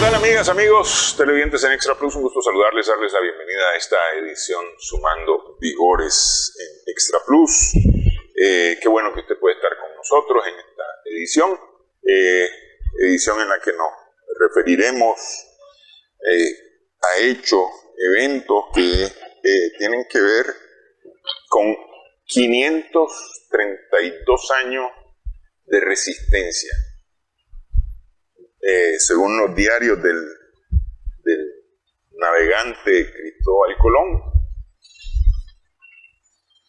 tal, amigas, amigos televidentes en Extra Plus? Un gusto saludarles, darles la bienvenida a esta edición Sumando Vigores en Extra Plus. Qué bueno que usted puede estar con nosotros en esta edición, edición en la que nos referiremos a hechos, eventos que tienen que ver con 532 años de resistencia. Según los diarios del navegante Cristóbal Colón,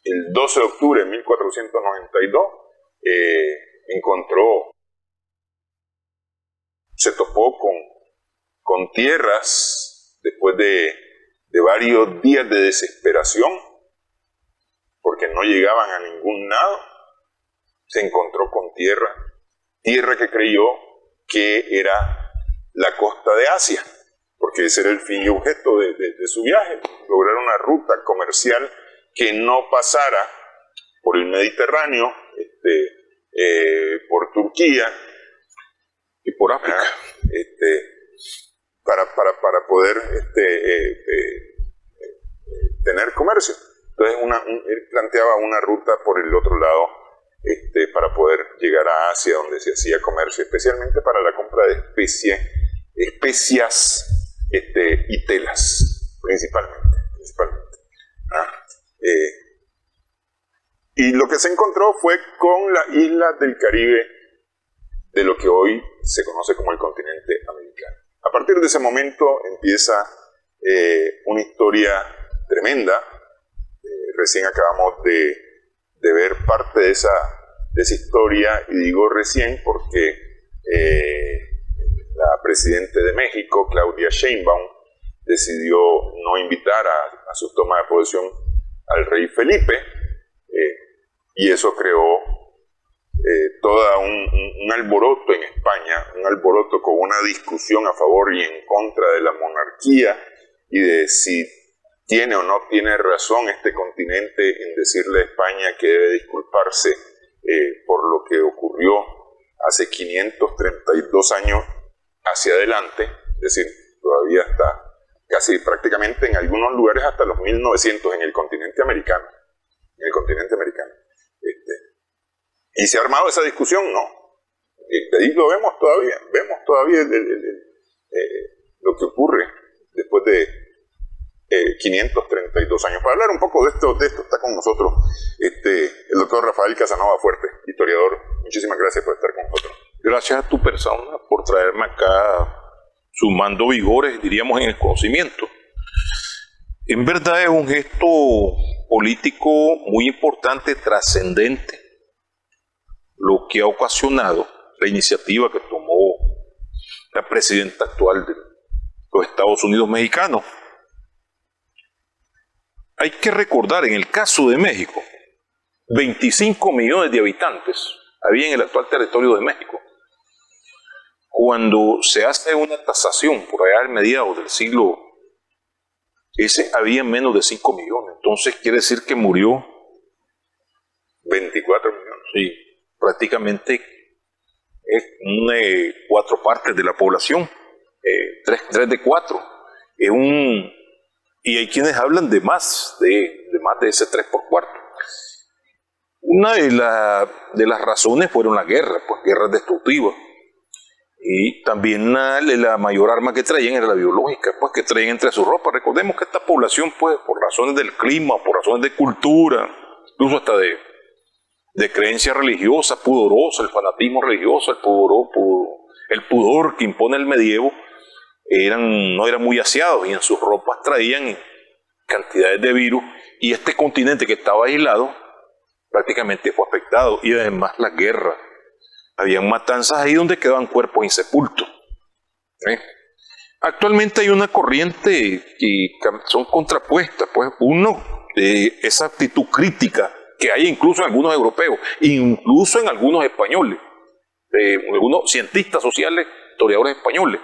el 12 de octubre de 1492 se topó con tierras después de varios días de desesperación, porque no llegaban a ningún lado. Se encontró con tierra que creyó que era la costa de Asia, porque ese era el fin y objeto de su viaje, lograr una ruta comercial que no pasara por el Mediterráneo, por Turquía y por África, para poder tener comercio. Entonces él planteaba una ruta por el otro lado, para poder llegar a Asia, donde se hacía comercio, especialmente para la compra de especias y telas, principalmente. Y lo que se encontró fue con las islas del Caribe, de lo que hoy se conoce como el continente americano. A partir de ese momento empieza una historia tremenda. Recién acabamos de ver parte de esa historia, y digo recién porque la presidenta de México, Claudia Sheinbaum, decidió no invitar a su toma de posesión al rey Felipe, y eso creó todo un alboroto en España, un alboroto con una discusión a favor y en contra de la monarquía y de si tiene o no tiene razón este continente en decirle a España que debe disculparse por lo que ocurrió hace 532 años hacia adelante, es decir, todavía está casi prácticamente en algunos lugares hasta los 1900 en el continente americano. ¿Y se ha armado esa discusión? No. Ahí lo vemos todavía, lo que ocurre después de 532 años. Para hablar un poco de esto está con nosotros el doctor Rafael Casanova Fuerte, historiador. Muchísimas gracias por estar con nosotros. Gracias a tu persona por traerme acá, sumando vigores, diríamos, en el conocimiento. En verdad es un gesto político muy importante, trascendente, lo que ha ocasionado la iniciativa que tomó la presidenta actual de los Estados Unidos mexicanos. Hay que recordar, en el caso de México, 25 millones de habitantes había en el actual territorio de México. Cuando se hace una tasación por allá a mediados del siglo, había menos de 5 millones. Entonces quiere decir que murió 24 millones. Sí, prácticamente 4 partes de la población, 3 de 4. Y hay quienes hablan de más de ese 3 por cuarto. Una de las razones fueron las guerras, pues guerras destructivas. Y también la mayor arma que traían era la biológica, pues que traían entre sus ropas. Recordemos que esta población, pues, por razones del clima, por razones de cultura, incluso hasta de creencia religiosa, pudorosa, el fanatismo religioso, el pudor que impone el medievo, no eran muy aseados, y en sus ropas traían cantidades de virus, y este continente que estaba aislado prácticamente fue afectado, y además la guerra. Habían matanzas ahí donde quedaban cuerpos insepultos. Actualmente hay una corriente que son contrapuestas, pues uno, esa actitud crítica que hay incluso en algunos europeos, incluso en algunos españoles, algunos cientistas sociales, historiadores españoles,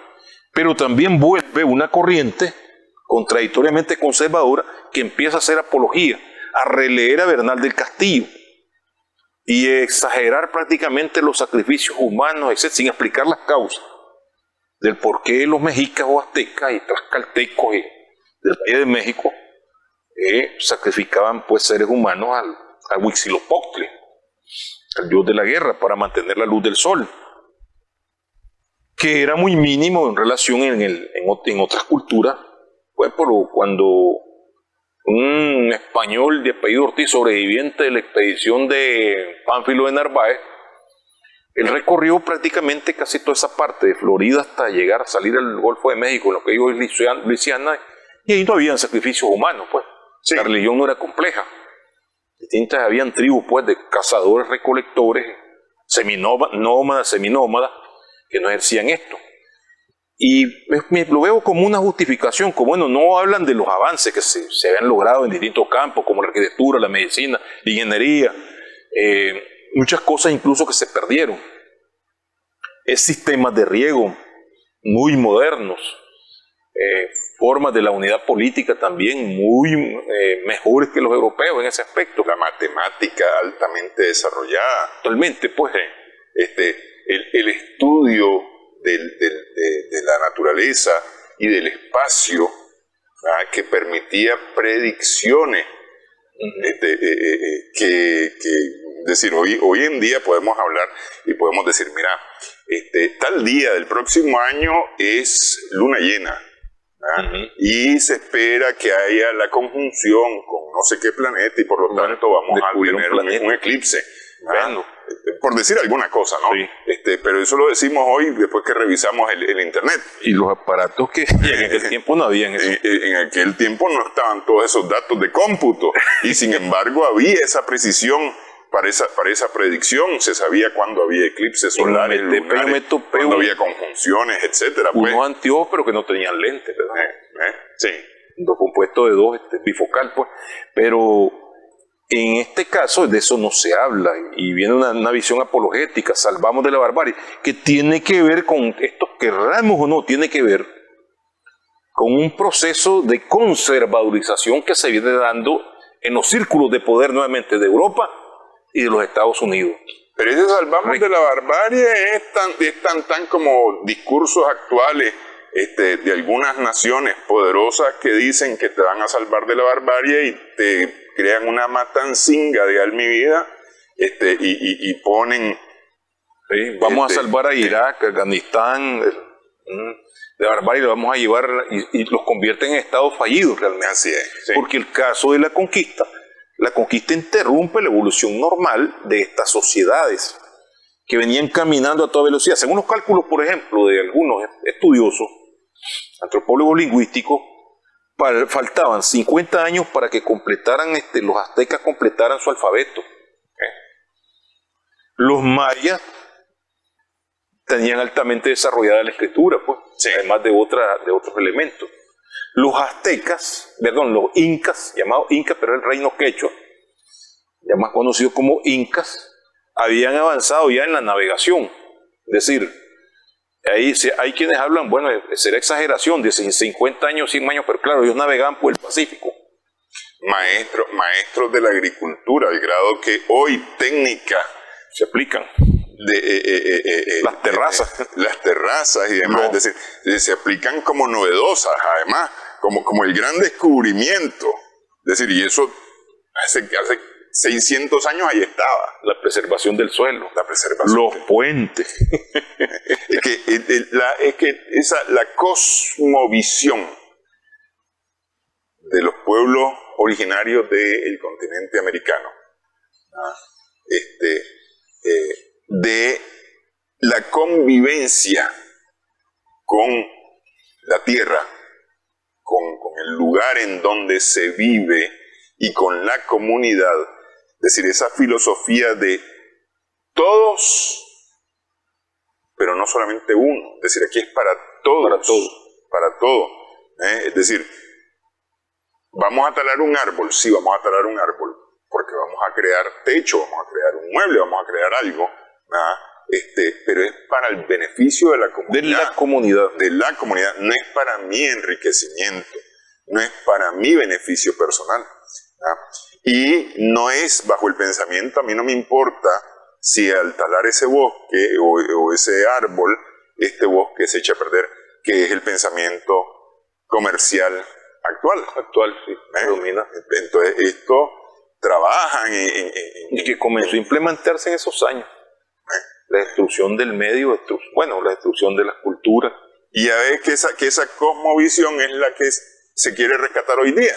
pero también vuelve una corriente contradictoriamente conservadora que empieza a hacer apología, a releer a Bernal del Castillo y exagerar prácticamente los sacrificios humanos, etc., sin explicar las causas del por qué los mexicas o aztecas y tlaxcaltecos del Valle de México sacrificaban pues seres humanos al Huitzilopochtli, al dios de la guerra, para mantener la luz del sol, que era muy mínimo en relación en otras culturas. Pues cuando un español de apellido Ortiz, sobreviviente de la expedición de Pánfilo de Narváez, él recorrió prácticamente casi toda esa parte de Florida hasta llegar a salir al Golfo de México, en lo que digo es Luisiana, y ahí no habían sacrificios humanos, pues. Sí. La religión no era compleja. Habían tribus, pues, de cazadores, recolectores, seminómadas, que no ejercían esto. Y lo veo como una justificación, como bueno, no hablan de los avances que se habían logrado en distintos campos, como la arquitectura, la medicina, la ingeniería, muchas cosas incluso que se perdieron. Es sistemas de riego muy modernos, formas de la unidad política también muy mejores que los europeos en ese aspecto. La matemática altamente desarrollada. Actualmente, pues. El estudio de la naturaleza y del espacio, ¿verdad?, que permitía predicciones. Decir, hoy en día podemos hablar y podemos decir, mira, tal día del próximo año es luna llena, y se espera que haya la conjunción con no sé qué planeta y por lo tanto vamos a tener un eclipse. Bueno, por decir alguna cosa, ¿no? Sí. Pero eso lo decimos hoy después que revisamos el internet. Y los aparatos que en aquel tiempo no habían eso. En aquel tiempo no estaban todos esos datos de cómputo y sin embargo había esa precisión para esa predicción. Se sabía cuándo había eclipses solares, lunares, cuándo había conjunciones, etcétera. Unos anteojos pero que no tenían lentes, ¿verdad? Sí. Compuesto de dos, bifocal, pues. Pero en este caso de eso no se habla y viene una visión apologética, salvamos de la barbarie, que tiene que ver con esto, querramos o no, tiene que ver con un proceso de conservadorización que se viene dando en los círculos de poder nuevamente de Europa y de los Estados Unidos. Pero ese salvamos de la barbarie es tan como discursos actuales de algunas naciones poderosas que dicen que te van a salvar de la barbarie y te crean una matancinga de alma y vida, y ponen... Sí, vamos a salvar a Irak, Afganistán, de barbarie, lo vamos a llevar y los convierten en estados fallidos realmente. Así es. Sí. Porque el caso de la conquista interrumpe la evolución normal de estas sociedades que venían caminando a toda velocidad. Según los cálculos, por ejemplo, de algunos estudiosos, antropólogos lingüísticos, faltaban 50 años para que los aztecas completaran su alfabeto. Los mayas tenían altamente desarrollada la escritura, pues, sí, además de otros elementos. Los los incas, llamados incas, pero el reino quechua, ya más conocido como incas, habían avanzado ya en la navegación. Es decir, hay quienes hablan, bueno, será exageración, de 50 años, 100 años, pero claro, ellos navegaban por el Pacífico. Maestros de la agricultura, al grado que hoy técnicas se aplican. Las terrazas y demás, es decir, se aplican como novedosas, además, como el gran descubrimiento. Es decir, y eso hace 600 años ahí estaba. La preservación del suelo. Los puentes. Es que la cosmovisión de los pueblos originarios del continente americano, de la convivencia con la tierra, con el lugar en donde se vive y con la comunidad. Es decir, esa filosofía de todos, pero no solamente uno. Es decir, aquí es para todos. Para todo. Es decir, vamos a talar un árbol, sí, vamos a talar un árbol, porque vamos a crear techo, vamos a crear un mueble, vamos a crear algo, pero es para el beneficio de la comunidad. De la comunidad, no es para mi enriquecimiento, no es para mi beneficio personal. Y no es bajo el pensamiento, a mí no me importa si al talar ese bosque o ese árbol, este bosque se echa a perder. que es el pensamiento comercial actual. Sí, domina. Entonces, esto trabajan y que comenzó a implementarse en esos años. La destrucción del medio, la destrucción de las culturas. Y ya ves que esa cosmovisión es la que se quiere rescatar hoy día.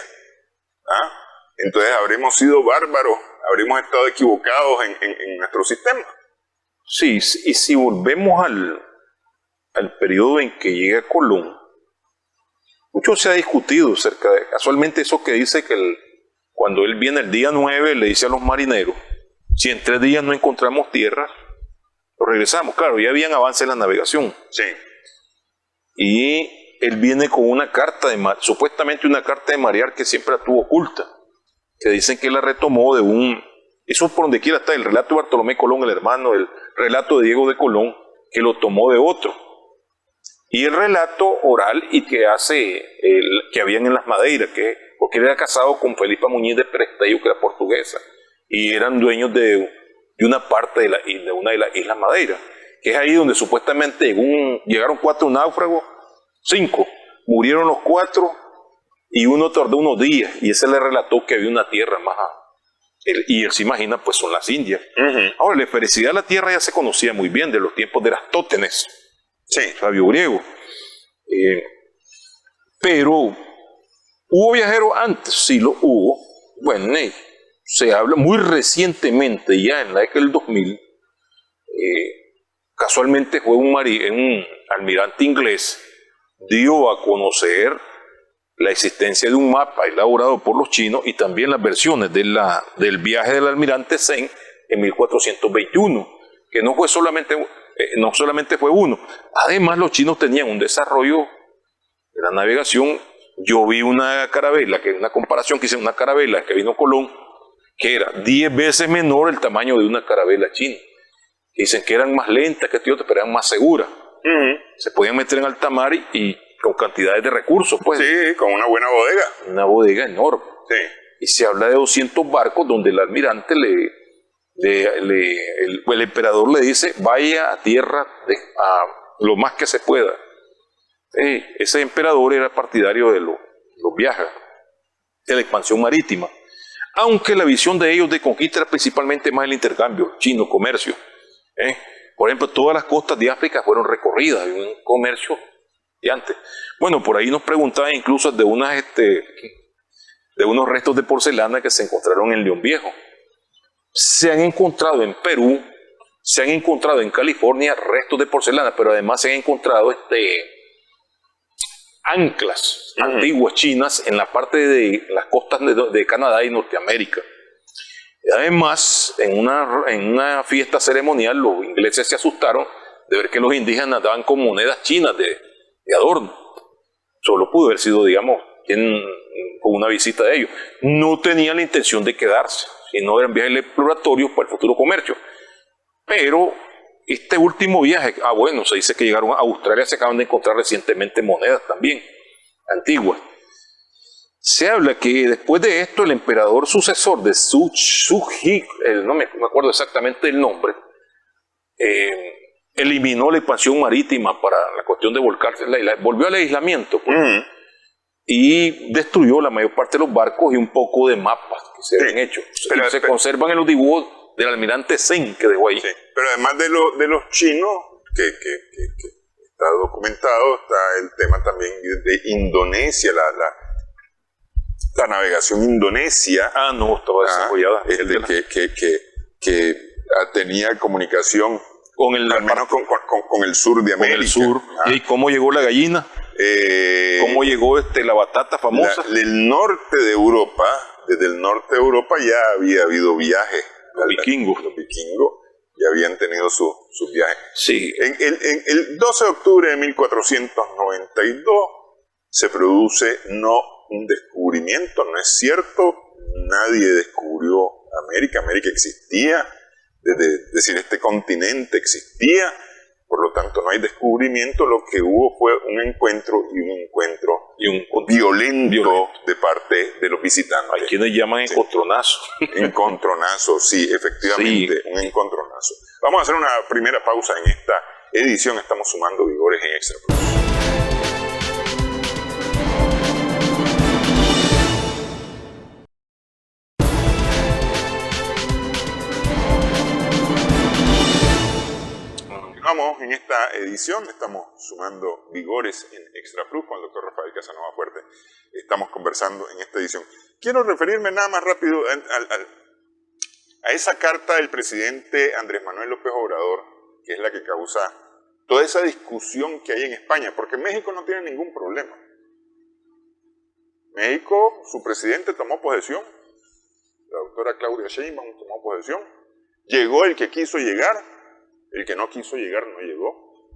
¿Ah? Entonces habremos sido bárbaros, habremos estado equivocados en nuestro sistema. Sí, y si volvemos al periodo en que llega Colón, mucho se ha discutido acerca de, casualmente eso que dice que cuando él viene el día 9, le dice a los marineros, si en 3 días no encontramos tierra, lo regresamos. Claro, ya habían avances en la navegación. Sí. Y él viene con una carta, supuestamente una carta de marear que siempre la tuvo oculta, que dicen que la retomó de eso por donde quiera está, el relato de Bartolomé Colón, el hermano, el relato de Diego de Colón, que lo tomó de otro. Y el relato oral y que hace, que habían en las Madeiras, porque él era casado con Felipa Muñiz de Presteio, que era portuguesa, y eran dueños de una parte de una de las Islas Madeiras, que es ahí donde supuestamente llegaron 4 náufragos, 5, murieron los 4 y uno tardó unos días, y ese le relató que había una tierra más y él se imagina, pues son las Indias. Ahora, la esfericidad de la tierra ya se conocía muy bien de los tiempos de Eratóstenes, sí, sabio griego. Pero hubo viajeros antes, sí lo hubo. Bueno, se habla muy recientemente, ya en la década del 2000, casualmente fue un almirante inglés, dio a conocer la existencia de un mapa elaborado por los chinos y también las versiones del viaje del almirante Zheng en 1421, que no solamente fue uno. Además, los chinos tenían un desarrollo de la navegación. Yo vi una carabela, una comparación que hice, una carabela que vino Colón, que era 10 veces menor el tamaño de una carabela china. Dicen que eran más lentas que otras, pero eran más seguras. Se podían meter en alta mar y con cantidades de recursos, pues. Sí, con una buena bodega. Una bodega enorme. Sí. Y se habla de 200 barcos donde el almirante el emperador le dice, vaya a tierra a lo más que se pueda. Ese emperador era partidario de los viajes, de la expansión marítima. Aunque la visión de ellos de conquista era principalmente más el intercambio, chino, comercio. Por ejemplo, todas las costas de África fueron recorridas en un comercio de antes. Bueno, por ahí nos preguntaban incluso de unos restos de porcelana que se encontraron en León Viejo. Se han encontrado en Perú, se han encontrado en California restos de porcelana, pero además se han encontrado anclas antiguas chinas en la parte de las costas de Canadá y Norteamérica. Y además, en una fiesta ceremonial, los ingleses se asustaron de ver que los indígenas daban con monedas chinas de adorno. Solo pudo haber sido, digamos, con una visita de ellos. No tenían la intención de quedarse, sino eran viajes exploratorios para el futuro comercio. Pero este último viaje, bueno, se dice que llegaron a Australia, se acaban de encontrar recientemente monedas también, antiguas. Se habla que después de esto el emperador sucesor de Suji, no me acuerdo exactamente el nombre, eliminó la expansión marítima para la cuestión de volcarse la isla, volvió al aislamiento pues, y destruyó la mayor parte de los barcos y un poco de mapas que se habían hecho. Pero se conservan en los dibujos del almirante Zheng que dejó ahí. Sí. Pero además de los chinos, que está documentado, está el tema también de Indonesia, la navegación indonesia. No, estaba desarrollada. Que tenía comunicación con el sur de América. Con el sur. ¿Y cómo llegó la gallina? ¿Cómo llegó la batata famosa? Del norte de Europa, desde el norte de Europa ya había habido viajes. Los vikingos ya habían tenido sus viajes. Sí. En el 12 de octubre de 1492 se produce no un descubrimiento, no es cierto, nadie descubrió América. América existía, es decir, este continente existía, por lo tanto no hay descubrimiento. Lo que hubo fue un encuentro violento de parte de los visitantes. Hay quienes llaman encontronazo. Encontronazo, sí, efectivamente, sí. Un encontronazo. Vamos a hacer una primera pausa en esta edición. Estamos sumando vigores en Extra Plus. continuamos en esta edición, estamos sumando vigores en Extra Plus con el doctor Rafael Casanova Fuerte. Estamos conversando en esta edición. Quiero referirme nada más rápido a esa carta del presidente Andrés Manuel López Obrador, que es la que causa toda esa discusión que hay en España, porque México no tiene ningún problema. México, su presidente tomó posesión, la doctora Claudia Sheinbaum tomó posesión, llegó el que quiso llegar, el que no quiso llegar no llegó,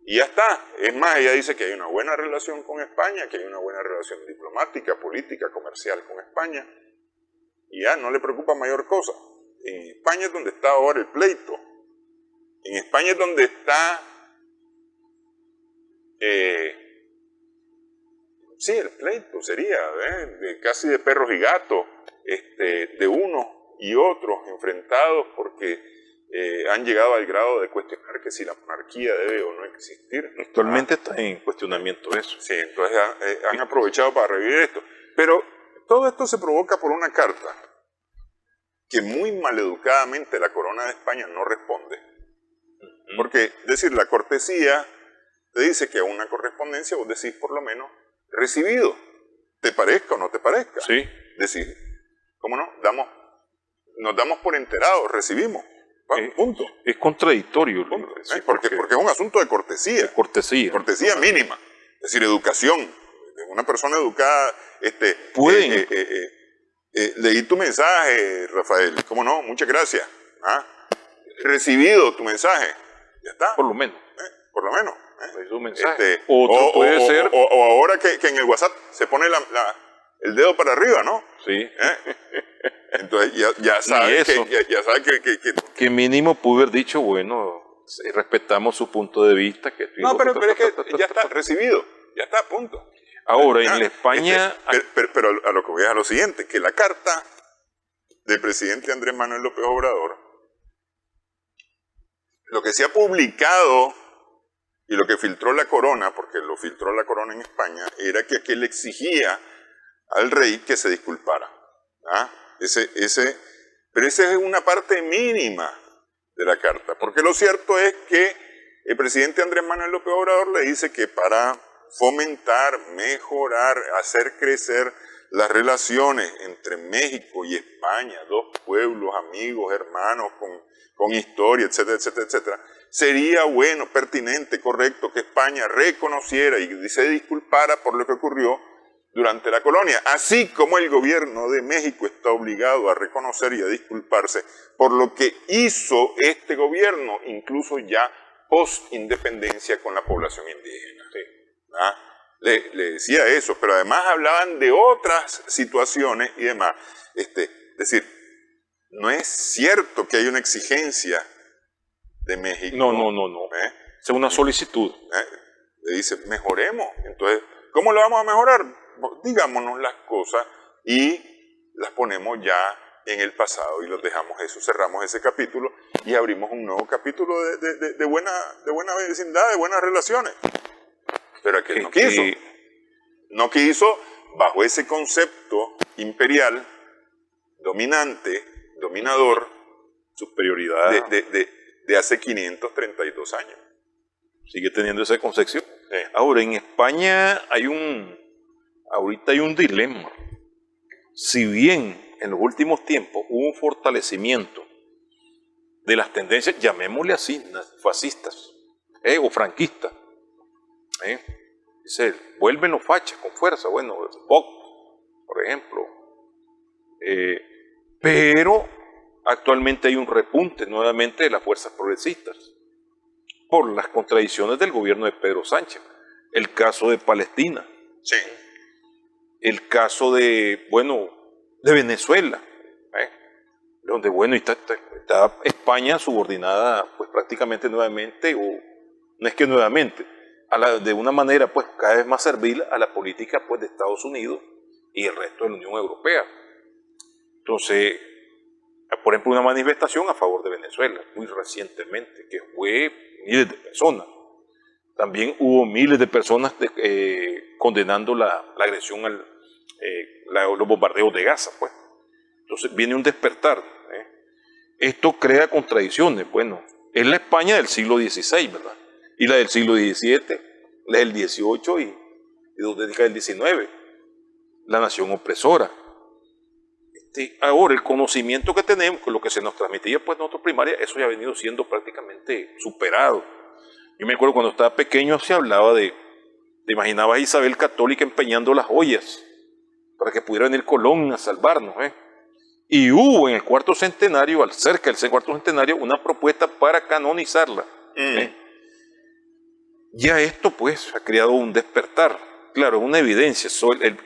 y ya está. Es más, ella dice que hay una buena relación con España, que hay una buena relación diplomática, política, comercial con España, y ya no le preocupa mayor cosa. En España es donde está ahora el pleito, en España es donde está sí, el pleito sería casi de perros y gatos, de unos y otros enfrentados porque han llegado al grado de cuestionar que si la monarquía debe o no existir. Actualmente está en cuestionamiento eso. Sí, entonces han aprovechado para revivir esto. Pero todo esto se provoca por una carta que muy maleducadamente la Corona de España no responde. Porque, es decir, la cortesía te dice que a una correspondencia vos decís por lo menos recibido, te parezca o no te parezca. Sí. Decir, ¿cómo no? Nos damos por enterados, recibimos. Punto. Es contradictorio. Punto. Sí, porque es un asunto de cortesía. De cortesía. Cortesía mínima. Es decir, educación. Una persona educada, pueden. Leí tu mensaje, Rafael. ¿Cómo no? Muchas gracias. Recibido tu mensaje. Ya está. Por lo menos. Por lo menos. Un mensaje. Otro puede ser. O ahora que en el WhatsApp se pone el dedo para arriba, ¿no? Sí. Entonces ya sabe que mínimo pudo haber dicho, bueno, respetamos su punto de vista. No, pero es que ya está recibido. Ya está, punto. Ahora, en la España... Pero a lo que voy a lo siguiente, que la carta del presidente Andrés Manuel López Obrador, lo que se ha publicado y lo que filtró la Corona, porque lo filtró la Corona en España, era que aquel exigía al rey que se disculpara. Pero esa es una parte mínima de la carta, porque lo cierto es que el presidente Andrés Manuel López Obrador le dice que para fomentar, mejorar, hacer crecer las relaciones entre México y España, dos pueblos, amigos, hermanos, con historia, etcétera, etcétera, etcétera, sería bueno, pertinente, correcto que España reconociera y se disculpara por lo que ocurrió durante la colonia, así como el gobierno de México está obligado a reconocer y a disculparse por lo que hizo este gobierno, incluso ya post-independencia con la población indígena. Le decía eso, pero además hablaban de otras situaciones y demás. Es decir, no es cierto que hay una exigencia de México. No. Es una solicitud. Le dice, mejoremos. Entonces, ¿cómo lo vamos a mejorar? Digámonos las cosas y las ponemos ya en el pasado y los dejamos eso, cerramos ese capítulo y abrimos un nuevo capítulo de buena vecindad, de buenas relaciones. Pero aquel no quiso. No quiso bajo ese concepto imperial, dominante, dominador, superioridad de hace 532 años. Sigue teniendo esa concepción. Sí. Ahora, en España ahorita hay un dilema. Si bien en los últimos tiempos hubo un fortalecimiento de las tendencias, llamémosle así, fascistas o franquistas, dice, vuelven los fachas con fuerza, bueno, Vox, por ejemplo, pero actualmente hay un repunte nuevamente de las fuerzas progresistas por las contradicciones del gobierno de Pedro Sánchez. El caso de Palestina, sí. El caso de Venezuela, donde está España subordinada pues prácticamente nuevamente, o no es que nuevamente, de una manera pues cada vez más servil a la política pues de Estados Unidos y el resto de la Unión Europea. Entonces, por ejemplo, una manifestación a favor de Venezuela muy recientemente, que fue miles de personas. También hubo miles de personas condenando la agresión los bombardeos de Gaza, pues. Entonces viene un despertar. Esto crea contradicciones. Bueno, Es la España del siglo XVI, ¿verdad? Y la del siglo XVII, la del XVIII y dos décadas del XIX. La nación opresora. Ahora, el conocimiento que tenemos, lo que se nos transmitía pues nosotros primaria, eso ya ha venido siendo prácticamente superado. Yo me acuerdo cuando estaba pequeño se hablaba te imaginabas a Isabel Católica empeñando las joyas para que pudiera venir Colón a salvarnos, ¿eh? Y hubo en el cuarto centenario, cerca del cuarto centenario, una propuesta para canonizarla. Ya esto pues ha creado un despertar. Claro, es una evidencia.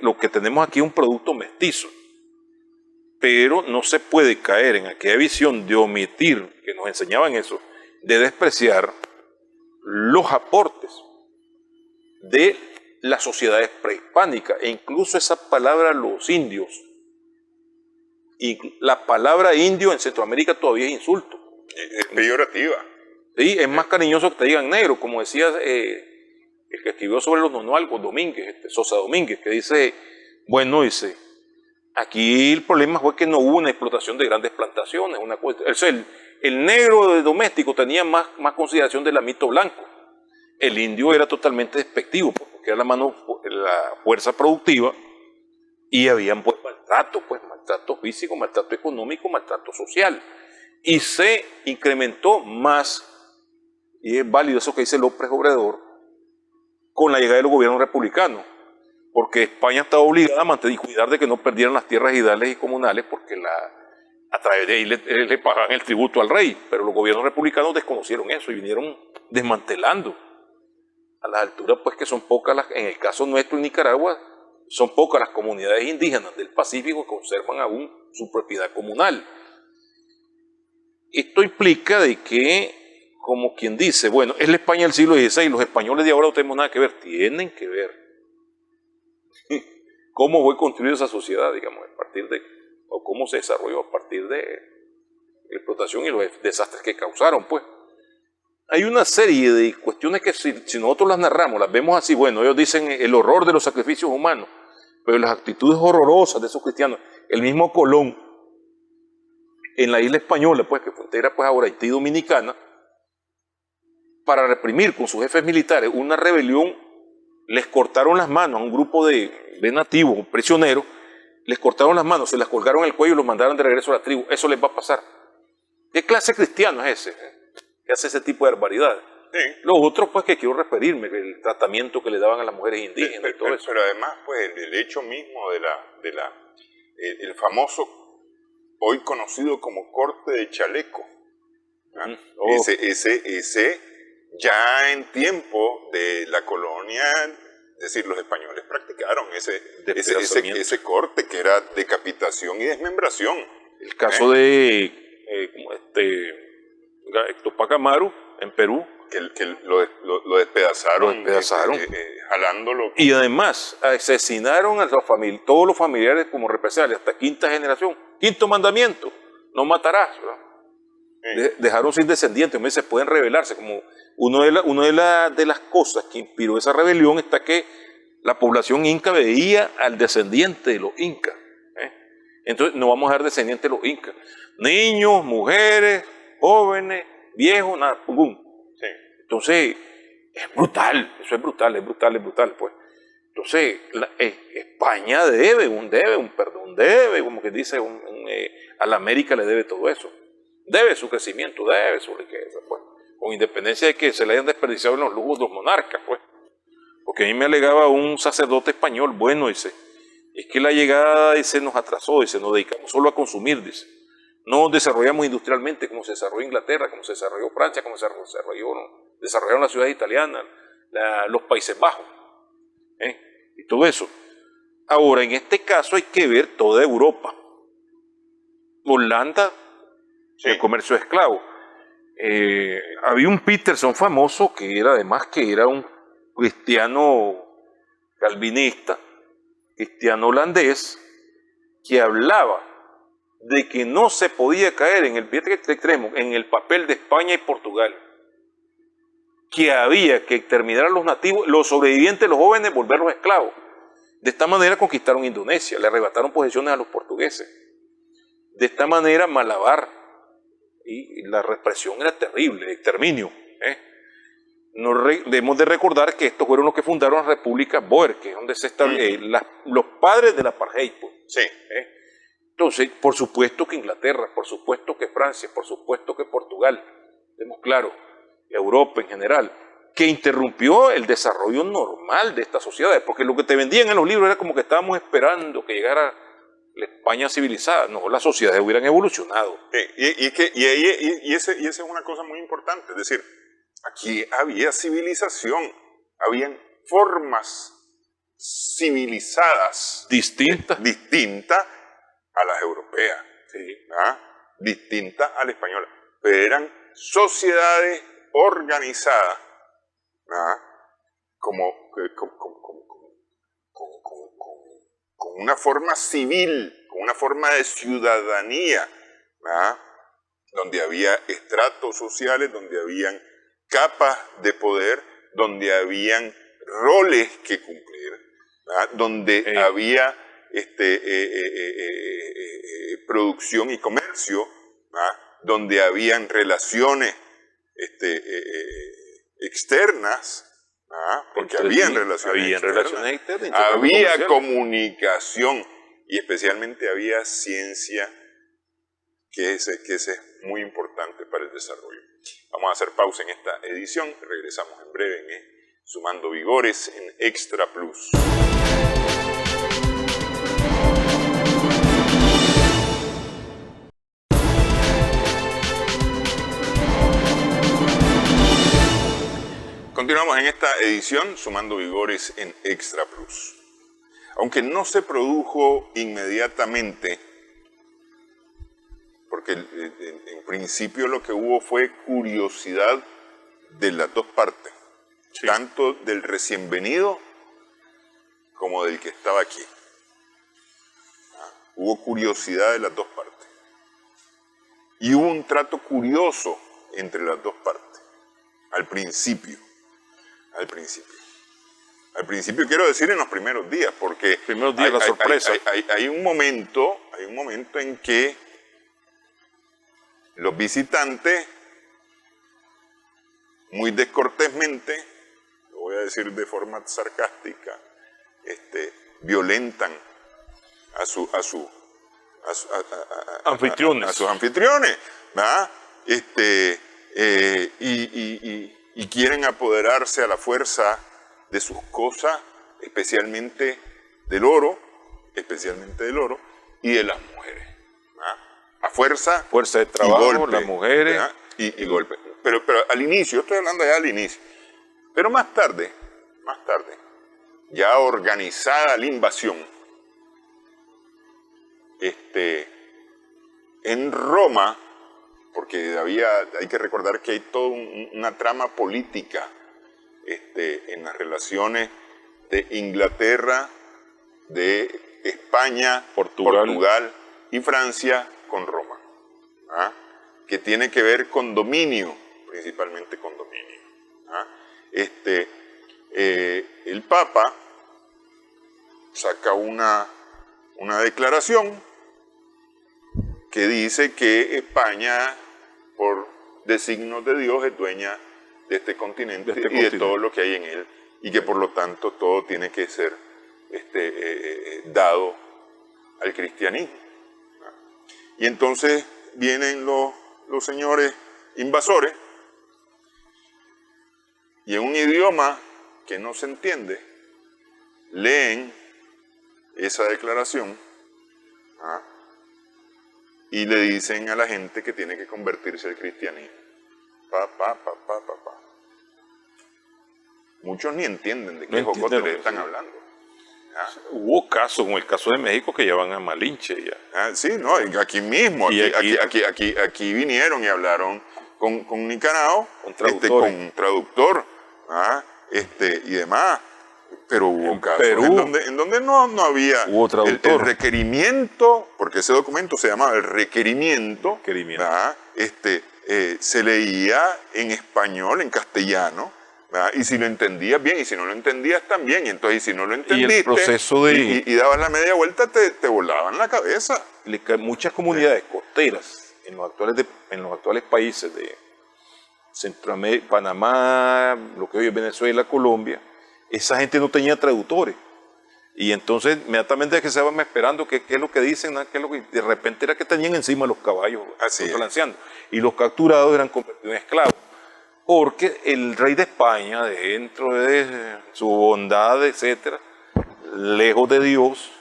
Lo que tenemos aquí es un producto mestizo. Pero no se puede caer en aquella visión de omitir, que nos enseñaban eso, de despreciar los aportes de las sociedades prehispánicas, e incluso esa palabra los indios. Y la palabra indio en Centroamérica todavía es insulto. Es peyorativa. Sí, es más cariñoso que te digan negro, como decía el que escribió sobre los nonualcos, Domínguez, Sosa Domínguez, que dice, bueno, dice, aquí el problema fue que no hubo una explotación de grandes plantaciones. El negro doméstico tenía más consideración del ámbito blanco. El indio era totalmente despectivo, porque era la fuerza productiva, y habían pues maltrato físico, maltrato económico, maltrato social. Y se incrementó más, y es válido eso que dice López Obrador, con la llegada del gobierno republicano, porque España estaba obligada a mantener y cuidar de que no perdieran las tierras ejidales y comunales, porque a través de ahí le pagaban el tributo al rey, pero los gobiernos republicanos desconocieron eso y vinieron desmantelando. A las alturas pues que son pocas, en el caso nuestro en Nicaragua, son pocas las comunidades indígenas del Pacífico que conservan aún su propiedad comunal. Esto implica de que, como quien dice, bueno, es la España del siglo XVI, los españoles de ahora no tenemos nada que ver, tienen que ver. ¿Cómo fue construida esa sociedad, digamos, o cómo se desarrolló a partir de la explotación y los desastres que causaron, pues? Hay una serie de cuestiones que si nosotros las narramos, las vemos así, bueno, ellos dicen el horror de los sacrificios humanos, pero las actitudes horrorosas de esos cristianos, el mismo Colón, en la isla española, pues, que frontera pues ahora Haití Dominicana, para reprimir con sus jefes militares una rebelión, les cortaron las manos a un grupo de nativos, prisioneros, les cortaron las manos, se las colgaron el cuello y los mandaron de regreso a la tribu. Eso les va a pasar. ¿Qué clase de cristiano es ese? Que hace ese tipo de barbaridades. Sí. Los otros, pues, que quiero referirme, el tratamiento que le daban a las mujeres indígenas y todo eso. Pero además, pues, el hecho mismo el famoso, hoy conocido como corte de chaleco, ¿no? Ese ya en tiempo de la colonia, es decir, los españoles practicaron ese corte que era decapitación y desmembración. El caso de Tupac Amaru en Perú, que lo despedazaron, jalándolo. Y además asesinaron a todos los familiares como represalia, hasta quinta generación. Quinto mandamiento, no matarás, ¿verdad? Dejaron sin descendientes, se pueden rebelarse. Como una de las cosas que inspiró esa rebelión está que la población inca veía al descendiente de los incas. Entonces no vamos a ser descendientes de los incas. Niños, mujeres, jóvenes, viejos, nada, pum. Sí. Entonces, es brutal, eso es brutal, pues. Entonces, España debe un perdón, como que dice, a la América le debe todo eso. Debe su crecimiento, debe su riqueza, pues. Con independencia de que se le hayan desperdiciado en los lujos de los monarcas, pues. Porque a mí me alegaba un sacerdote español, bueno, dice, es que la llegada, dice, nos atrasó, dice, nos dedicamos solo a consumir, dice. No desarrollamos industrialmente como se desarrolló Inglaterra, como se desarrolló Francia, como se desarrollaron las ciudades italianas, los Países Bajos, y todo eso. Ahora, en este caso hay que ver toda Europa. Holanda, sí. El comercio de esclavos. Había un Peterson famoso que era un cristiano calvinista, cristiano holandés, que hablaba de que no se podía caer en el extremo, en el papel de España y Portugal, que había que terminar a los nativos, los sobrevivientes, los jóvenes, volverlos esclavos. De esta manera conquistaron Indonesia, le arrebataron posesiones a los portugueses. De esta manera Malabar y la represión era terrible, exterminio. No debemos de recordar que estos fueron los que fundaron la República Boer, que es donde se están los padres del apartheid. Pues. Sí. Entonces, por supuesto que Inglaterra, por supuesto que Francia, por supuesto que Portugal, tenemos claro, Europa en general, que interrumpió el desarrollo normal de estas sociedades, porque lo que te vendían en los libros era como que estábamos esperando que llegara la España civilizada. No, las sociedades hubieran evolucionado. Y esa es una cosa muy importante, es decir, aquí había civilización, habían formas civilizadas Distintas a las europeas, distintas a la española, pero eran sociedades organizadas con una forma civil, con una forma de ciudadanía, donde había estratos sociales, donde habían capas de poder, donde habían roles que cumplir, donde había producción y comercio, donde habían relaciones externas, porque habían relaciones externas, había comunicación y especialmente había ciencia, que ese es muy importante para el desarrollo. Vamos a hacer pausa en esta edición, regresamos en breve en Sumando Vigores en Extra Plus. Continuamos en esta edición, Sumando Vigores en Extra Plus. Aunque no se produjo inmediatamente, porque en principio lo que hubo fue curiosidad de las dos partes, tanto del recién venido como del que estaba aquí. Hubo curiosidad de las dos partes. Y hubo un trato curioso entre las dos partes, al principio. Al principio quiero decir en los primeros días, porque la sorpresa. Hay un momento en que los visitantes, muy descortésmente, lo voy a decir de forma sarcástica, violentan a sus anfitriones, ¿verdad? Y quieren apoderarse a la fuerza de sus cosas, especialmente del oro y de las mujeres. A fuerza de trabajo, y golpe, las mujeres. Y golpe. Pero al inicio, estoy hablando ya al inicio. Pero más tarde, ya organizada la invasión, en Roma, porque hay que recordar que hay toda una trama política en las relaciones de Inglaterra, de España, Portugal y Francia con Roma, que tiene que ver con dominio, principalmente con dominio. El Papa saca una declaración que dice que España, por designios de Dios, es dueña de este continente de todo lo que hay en él, y que por lo tanto todo tiene que ser dado al cristianismo. Y entonces vienen los señores invasores, y en un idioma que no se entiende, leen esa declaración, y le dicen a la gente que tiene que convertirse al cristianismo. Muchos ni entienden de qué jocote les están hablando. Hubo casos, como el caso de México, que llevan a Malinche ya. Sí, no, aquí mismo, aquí vinieron y hablaron con Nicanao, con un traductor, y demás. Pero hubo casos en donde no había el requerimiento, porque ese documento se llamaba el requerimiento. Se leía en español, en castellano, y si lo entendías bien, y si no lo entendías también, y entonces si no lo entendiste, y el proceso y dabas la media vuelta, te volaban la cabeza. Muchas comunidades costeras en los actuales países de Centroamérica, Panamá, lo que hoy es Venezuela, Colombia, esa gente no tenía traductores. Y entonces inmediatamente que se van esperando qué es lo que dicen, qué es lo que, de repente era que tenían encima los caballos balanceando. Y los capturados eran convertidos en esclavos. Porque el rey de España, dentro de su bondad, etcétera, lejos de Dios,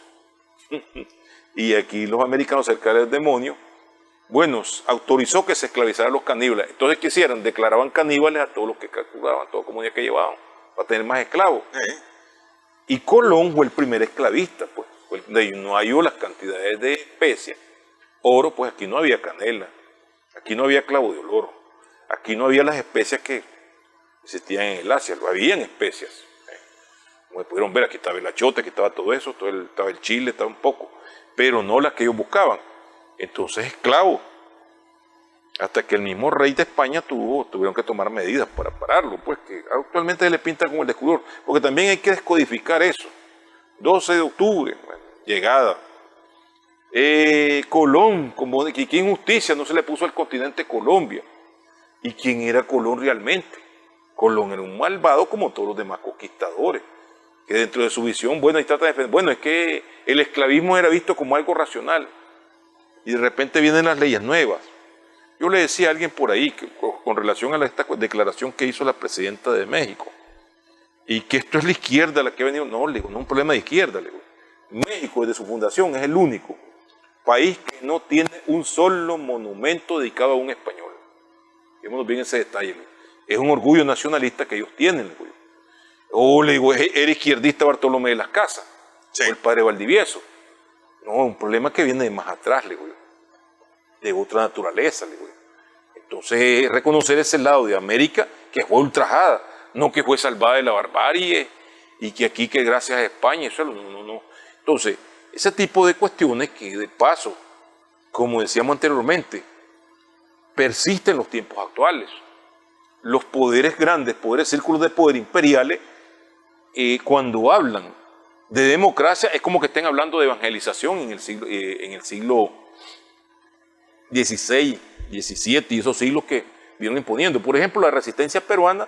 y aquí los americanos cerca del demonio, bueno, autorizó que se esclavizaran los caníbales. Entonces, ¿qué hicieron? Declaraban caníbales a todos los que capturaban, a toda comunidad que llevaban, para tener más esclavos. Y Colón fue el primer esclavista, pues, no halló las cantidades de especias. Oro, pues aquí no había canela, aquí no había clavo de olor, aquí no había las especias que existían en el Asia, habían especias. Como pudieron ver, aquí estaba el achote, aquí estaba todo eso, estaba el chile, estaba un poco, pero no las que ellos buscaban. Entonces, esclavos. Hasta que el mismo rey de España tuvieron que tomar medidas para pararlo, pues que actualmente se le pinta como el descubridor, porque también hay que descodificar eso. 12 de octubre, bueno, llegada. Colón, qué injusticia, no se le puso al continente Colombia. ¿Y quién era Colón realmente? Colón era un malvado como todos los demás conquistadores, que dentro de su visión, bueno, ahí trata de defender, bueno, es que el esclavismo era visto como algo racional, y de repente vienen las leyes nuevas. Yo le decía a alguien por ahí, con relación a esta declaración que hizo la presidenta de México, y que esto es la izquierda la que ha venido, no, le digo, no es un problema de izquierda, le digo. México desde su fundación es el único país que no tiene un solo monumento dedicado a un español. Fijémonos bien ese detalle, le digo. Es un orgullo nacionalista que ellos tienen, le digo. O le digo, era izquierdista Bartolomé de las Casas, o el padre Valdivieso. No, un problema que viene de más atrás, le digo, de otra naturaleza, le digo. Entonces, reconocer ese lado de América que fue ultrajada, no que fue salvada de la barbarie y que aquí que gracias a España, eso no. Entonces, ese tipo de cuestiones que de paso, como decíamos anteriormente, persisten en los tiempos actuales. Los poderes grandes, círculos de poder imperiales, cuando hablan de democracia, es como que estén hablando de evangelización en el siglo XVI, XVII y esos siglos que vieron imponiendo. Por ejemplo, la resistencia peruana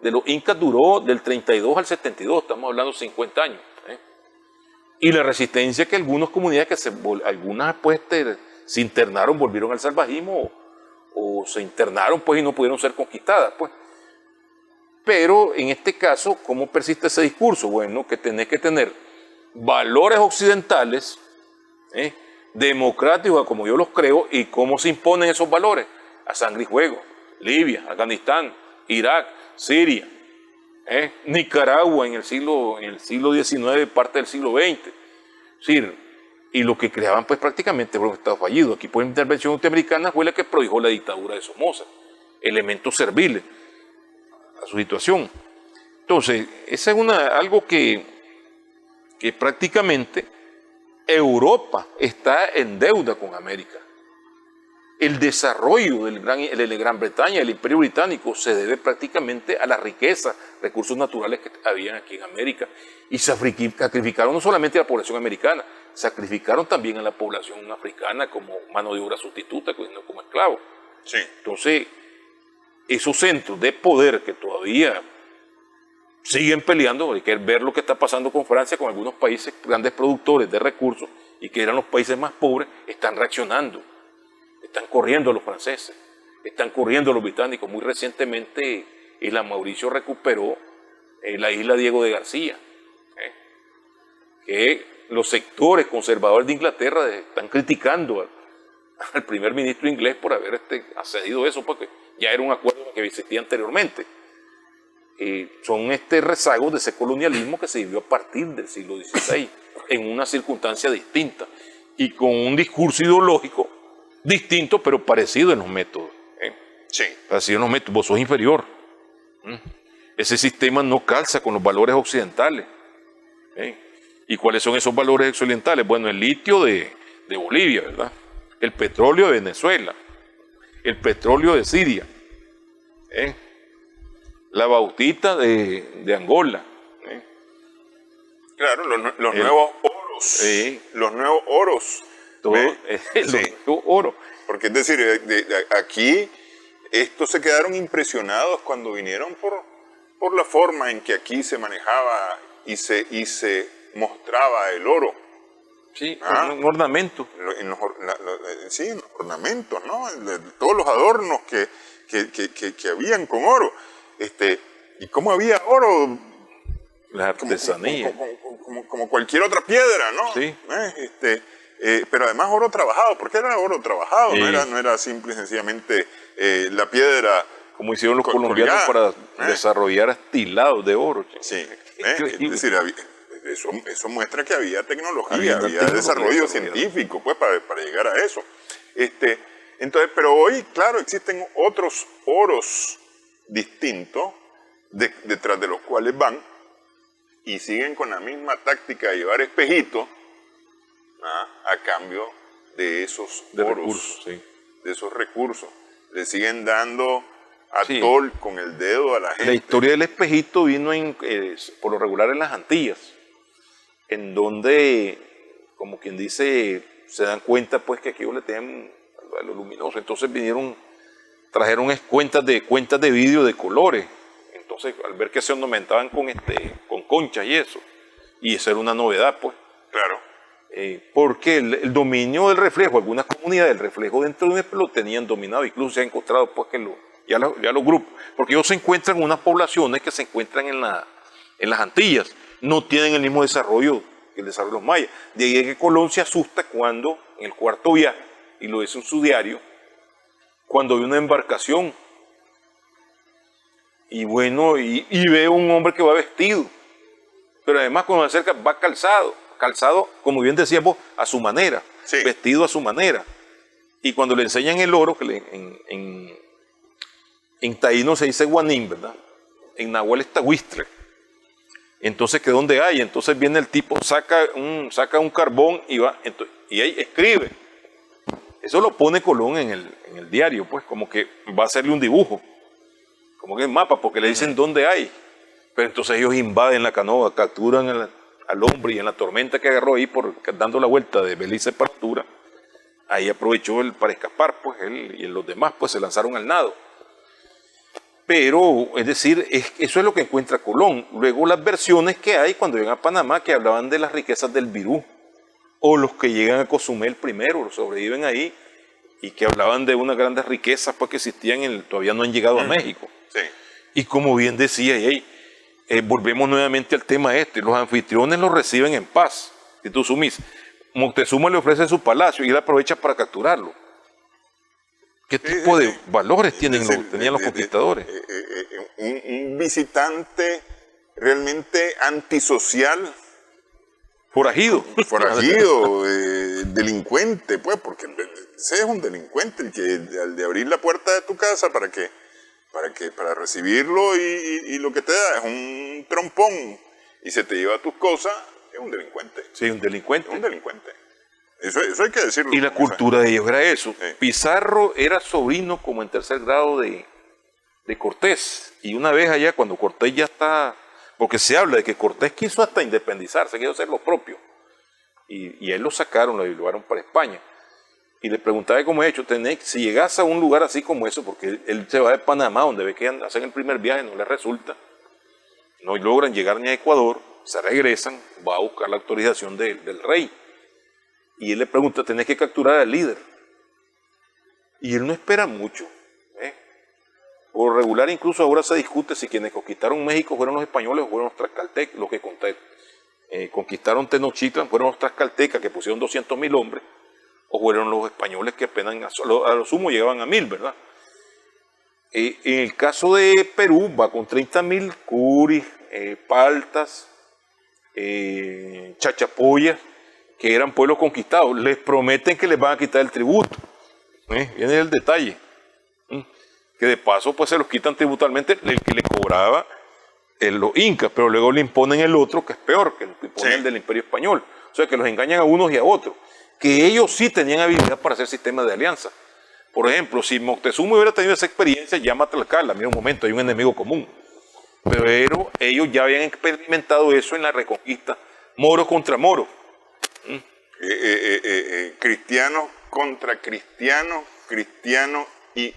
de los incas duró del 32 al 72, estamos hablando de 50 años. Y la resistencia que algunas comunidades, algunas pues se internaron, volvieron al salvajismo o se internaron pues y no pudieron ser conquistadas. Pues. Pero en este caso, ¿cómo persiste ese discurso? Bueno, que tenés que tener valores occidentales, democráticos como yo los creo, y cómo se imponen esos valores a sangre y fuego. Libia, Afganistán, Irak, Siria, Nicaragua en el siglo XIX, parte del siglo XX. Es decir, y lo que creaban pues prácticamente fue un Estado fallido. Aquí por intervención norteamericana fue la que prohijó la dictadura de Somoza, elementos serviles a su situación. Entonces, esa es algo que prácticamente Europa está en deuda con América. El desarrollo de Gran Bretaña, del Imperio Británico, se debe prácticamente a la riqueza, recursos naturales que habían aquí en América. Y sacrificaron no solamente a la población americana, sacrificaron también a la población africana como mano de obra sustituta, no como esclavos. Sí. Entonces, esos centros de poder que todavía siguen peleando, hay que ver lo que está pasando con Francia, con algunos países grandes productores de recursos y que eran los países más pobres, están reaccionando. Están corriendo los franceses, están corriendo los británicos. Muy recientemente Isla Mauricio recuperó la isla Diego de García, que los sectores conservadores de Inglaterra están criticando al primer ministro inglés por haber accedido a eso, porque ya era un acuerdo que existía anteriormente. Son rezagos de ese colonialismo que se vivió a partir del siglo XVI, en una circunstancia distinta y con un discurso ideológico distinto, pero parecido en los métodos. Sí. Parecido en los métodos. Vos sos inferior. Ese sistema no calza con los valores occidentales. ¿Y cuáles son esos valores occidentales? Bueno, el litio de Bolivia, ¿verdad? El petróleo de Venezuela. El petróleo de Siria. La bautita de Angola. Claro, los nuevos oros. Los nuevos oros. Todo, oro. porque es decir, aquí estos se quedaron impresionados cuando vinieron por la forma en que aquí se manejaba y se mostraba el oro. Sí, un ornamento. Sí, en los ornamentos, ¿no? Todos los adornos que habían con oro. ¿Y cómo había oro? La artesanía. Como cualquier otra piedra, ¿no? Sí. Pero además oro trabajado, porque era oro trabajado, Sí. no era simple y sencillamente la piedra. Como hicieron los colombianos para desarrollar astilados de oro. Sí, es decir, eso muestra que había tecnología, había tecnología desarrollo científico, pues, para llegar a eso. Entonces, pero hoy, claro, existen otros oros distintos detrás de los cuales van y siguen con la misma táctica de llevar espejitos a cambio de esos oros, recursos, sí. de esos recursos. Le siguen dando atol con el dedo a la gente. La historia del espejito vino por lo regular en las Antillas, en donde, como quien dice, se dan cuenta pues que aquello le tenían a lo luminoso. Entonces trajeron cuentas de vidrio de colores. Entonces, al ver que se ornamentaban con conchas y eso era una novedad, pues. Claro. Porque el dominio del reflejo, algunas comunidades, el reflejo dentro de un espejo lo tenían dominado, incluso se ha encontrado pues que ya los grupos, porque ellos se encuentran en unas poblaciones que se encuentran en las Antillas, no tienen el mismo desarrollo que el desarrollo de los mayas. De ahí es que Colón se asusta cuando, en el cuarto viaje, y lo dice en su diario, cuando ve una embarcación, y bueno, y ve un hombre que va vestido, pero además cuando se acerca va calzado, como bien decíamos, a su manera, sí. Vestido a su manera. Y cuando le enseñan el oro, que en taíno se dice guanín, ¿verdad? En nahual está huistre. Entonces, ¿qué dónde hay? Entonces viene el tipo, saca un carbón y ahí escribe. Eso lo pone Colón en el diario, pues, como que va a hacerle un dibujo, como que el mapa, porque le dicen dónde hay. Pero entonces ellos invaden la canoa, capturan al hombre, y en la tormenta que agarró ahí dando la vuelta de Belice para Altura, ahí aprovechó para escapar, pues él y los demás pues se lanzaron al nado. Pero, es decir, eso es lo que encuentra Colón. Luego las versiones que hay cuando llegan a Panamá, que hablaban de las riquezas del Virú, o los que llegan a Cozumel primero, sobreviven ahí, y que hablaban de unas grandes riquezas pues, que existían, todavía no han llegado a México. Sí. Y como bien decía, volvemos nuevamente al tema los anfitriones los reciben en paz. Si tú sumís, Moctezuma le ofrece su palacio y él aprovecha para capturarlo. ¿Qué tipo de valores tenían los conquistadores? Un visitante realmente antisocial. Forajido. Delincuente, pues, porque ese es un delincuente el que al de abrir la puerta de tu casa para recibirlo y lo que te da es un trompón y se te lleva tus cosas, es un delincuente. Sí, un delincuente. Un delincuente. Eso hay que decirlo. Y la cultura de ellos era eso. Sí. Pizarro era sobrino como en tercer grado de Cortés. Y una vez allá, cuando Cortés ya está... Porque se habla de que Cortés quiso hasta independizarse, quiso hacer lo propio. Y a él lo sacaron, lo llevaron para España. Y le preguntaba cómo he hecho. Si llegas a un lugar así como eso, porque él se va de Panamá, donde ve que hacen el primer viaje, no les resulta. No logran llegar ni a Ecuador, se regresan, va a buscar la autorización del rey. Y él le pregunta, tenés que capturar al líder. Y él no espera mucho. Por regular, incluso ahora se discute si quienes conquistaron México fueron los españoles o fueron los tlaxcaltecas. Los que conquistaron Tenochtitlan fueron los tlaxcaltecas, que pusieron 200,000 hombres, o fueron los españoles que apenas a lo sumo llegaban a 1,000, ¿verdad? En el caso de Perú va con 30,000 curis, paltas, chachapoyas, que eran pueblos conquistados. Les prometen que les van a quitar el tributo. Viene el detalle. Que de paso pues se los quitan tributalmente el que le cobraba los incas, pero luego le imponen el otro que es peor, que imponen el del Imperio Español. O sea que los engañan a unos y a otros. Que ellos sí tenían habilidad para hacer sistemas de alianza. Por ejemplo, si Moctezuma hubiera tenido esa experiencia, llama a Tlaxcala, mira un momento, hay un enemigo común. Pero ellos ya habían experimentado eso en la Reconquista, moro contra moro. Cristianos contra cristianos cristiano y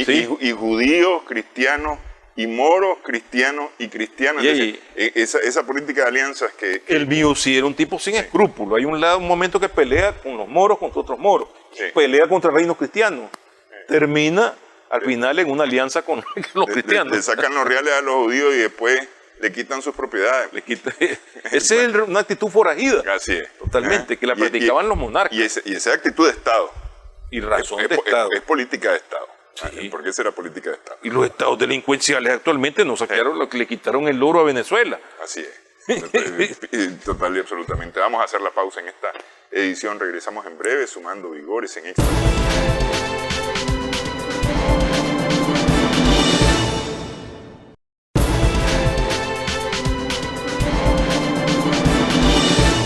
Sí. judíos, cristianos y moros, cristianos y cristianos. Y Entonces, esa política de alianzas que el mío sí era un tipo sin escrúpulos. Hay un momento que pelea con los moros contra otros moros. Sí. Pelea contra reinos cristianos. Termina al final en una alianza con los cristianos. le sacan los reales a los judíos y después le quitan sus propiedades. Esa es una actitud forajida. Así es. Totalmente, que la practicaban los monarcas. Y esa actitud de Estado. Y razón es, de Estado. Es política de Estado. Sí. ¿Por qué será política de Estado? Y los estados delincuenciales actualmente nos sacaron lo que le quitaron el oro a Venezuela. Así es. Total y absolutamente. Vamos a hacer la pausa en esta edición. Regresamos en breve, sumando vigores en Extra.